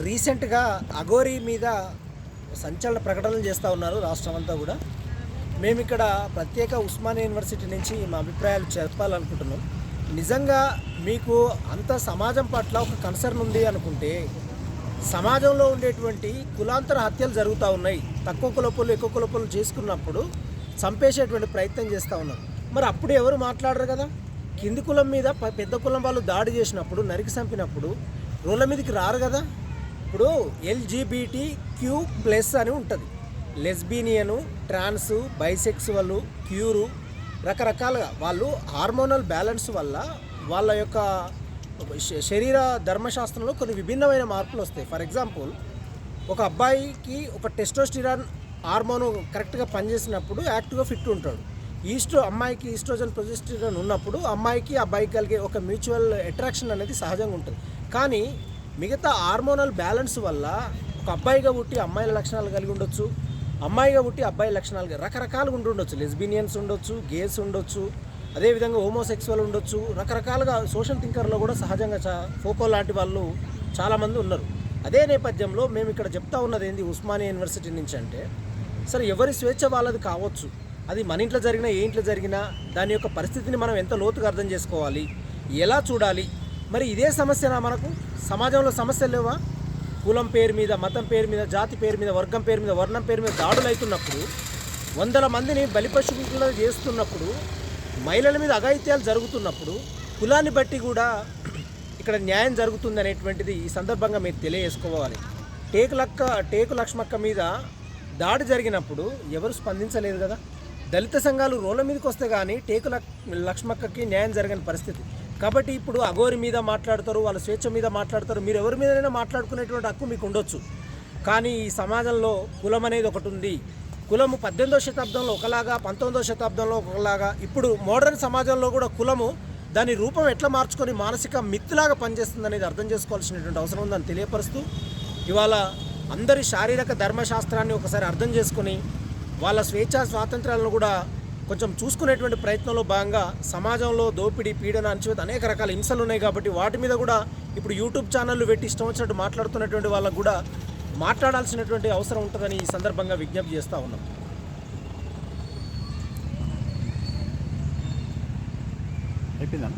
రీసెంట్గా అఘోరీ మీద సంచలన ప్రకటనలు చేస్తూ ఉన్నారు రాష్ట్రం అంతా కూడా. మేము ఇక్కడ ప్రత్యేక ఉస్మానియా యూనివర్సిటీ నుంచి మా అభిప్రాయాలు చెప్పాలనుకుంటున్నాం. నిజంగా మీకు అంత సమాజం పట్ల ఒక కన్సర్న్ ఉంది అనుకుంటే, సమాజంలో ఉండేటువంటి కులాంతర హత్యలు జరుగుతూ ఉన్నాయి. తక్కువ కులపులు ఎక్కువ కులపులు చేసుకున్నప్పుడు చంపేసేటువంటి ప్రయత్నం చేస్తూ ఉన్నారు. మరి అప్పుడు ఎవరు మాట్లాడరు కదా. కింది కులం మీద పెద్ద కులం వాళ్ళు దాడి చేసినప్పుడు, నరికి చంపినప్పుడు రోడ్ల మీదకి రారు కదా. ఇప్పుడు LGBTQ+ అని ఉంటుంది. లెస్బీనియను, ట్రాన్సు, బైసెక్సువల్, క్యూరు, రకరకాలుగా వాళ్ళు హార్మోనల్ బ్యాలెన్స్ వల్ల వాళ్ళ యొక్క శరీర ధర్మశాస్త్రంలో కొన్ని విభిన్నమైన మార్పులు వస్తాయి. ఫర్ ఎగ్జాంపుల్, ఒక అబ్బాయికి ఒక టెస్టోస్టిరాన్ హార్మోన్ కరెక్ట్గా పనిచేసినప్పుడు యాక్టివ్గా ఫిట్ ఉంటాడు. అమ్మాయికి ఈస్ట్రోజన్, ప్రొజెస్టెరాన్ ఉన్నప్పుడు అమ్మాయికి అబ్బాయికి కలిగే ఒక మ్యూచువల్ అట్రాక్షన్ అనేది సహజంగా ఉంటుంది. కానీ మిగతా హార్మోనల్ బ్యాలెన్స్ వల్ల ఒక అబ్బాయిగా పుట్టి అమ్మాయిల లక్షణాలు కలిగి ఉండొచ్చు, అమ్మాయిగా పుట్టి అబ్బాయి లక్షణాలు రకరకాలుగా ఉండొచ్చు. లెస్బినియన్స్ ఉండొచ్చు, గేస్ ఉండొచ్చు, అదేవిధంగా హోమోసెక్సువల్ ఉండొచ్చు. రకరకాలుగా సోషల్ థింకర్లో కూడా సహజంగా ఫోకో లాంటి వాళ్ళు చాలామంది ఉన్నారు. అదే నేపథ్యంలో మేము ఇక్కడ చెప్తా ఉన్నది ఏంది, ఉస్మానియా యూనివర్సిటీ నుంచి అంటే, సరే ఎవరి స్వేచ్ఛ వాళ్ళది కావచ్చు. అది మన ఇంట్లో జరిగినా ఏ ఇంట్లో జరిగినా దాని యొక్క పరిస్థితిని మనం ఎంత లోతుగా అర్థం చేసుకోవాలి, ఎలా చూడాలి. మరి ఇదే సమస్యనా మనకు సమాజంలో సమస్యలు లేవా? కులం పేరు మీద, మతం పేరు మీద, జాతి పేరు మీద, వర్గం పేరు మీద, వర్ణం పేరు మీద దాడులు అవుతున్నప్పుడు, వందల మందిని బలిపశువులుగా చేస్తున్నప్పుడు, మహిళల మీద అఘాయిత్యాలు జరుగుతున్నప్పుడు కులాన్ని బట్టి కూడా ఇక్కడ న్యాయం జరుగుతుంది అనేటువంటిది ఈ సందర్భంగా మీరు తెలియజేసుకోవాలి. టేకు లక్ష్మక్క మీద దాడి జరిగినప్పుడు ఎవరు స్పందించలేదు కదా. దళిత సంఘాలు రోడ్ల మీదకి వస్తే కానీ లక్ష్మక్కకి న్యాయం జరగని పరిస్థితి. కాబట్టి ఇప్పుడు అఘోరి మీద మాట్లాడతారు, వాళ్ళ స్వేచ్ఛ మీద మాట్లాడతారు. మీరు ఎవరి మీదైనా మాట్లాడుకునేటువంటి హక్కు మీకు ఉండొచ్చు. కానీ ఈ సమాజంలో కులం అనేది ఒకటి ఉంది. కులము 18వ శతాబ్దంలో ఒకలాగా, 19వ శతాబ్దంలో ఒకలాగా, ఇప్పుడు మోడర్న్ సమాజంలో కూడా కులము దాని రూపం ఎట్లా మార్చుకొని మానసిక మిత్తులాగా పనిచేస్తుంది అనేది అర్థం చేసుకోవాల్సినటువంటి అవసరం ఉందని తెలియపరుస్తూ, ఇవాళ అందరి శారీరక ధర్మశాస్త్రాన్ని ఒకసారి అర్థం చేసుకొని వాళ్ళ స్వేచ్ఛా స్వాతంత్రాలను కూడా కొంచెం చూసుకునేటువంటి ప్రయత్నంలో భాగంగా సమాజంలో దోపిడీ, పీడన, అణచివేత అనేక రకాల హింసలు ఉన్నాయి. కాబట్టి వాటి మీద కూడా ఇప్పుడు యూట్యూబ్ ఛానళ్ళు పెట్టి ఇష్టం వచ్చినట్టు మాట్లాడుతున్నటువంటి వాళ్ళకు కూడా మాట్లాడాల్సినటువంటి అవసరం ఉంటుందని ఈ సందర్భంగా విజ్ఞప్తి చేస్తూ ఉన్నాం. అయిపోయిందా?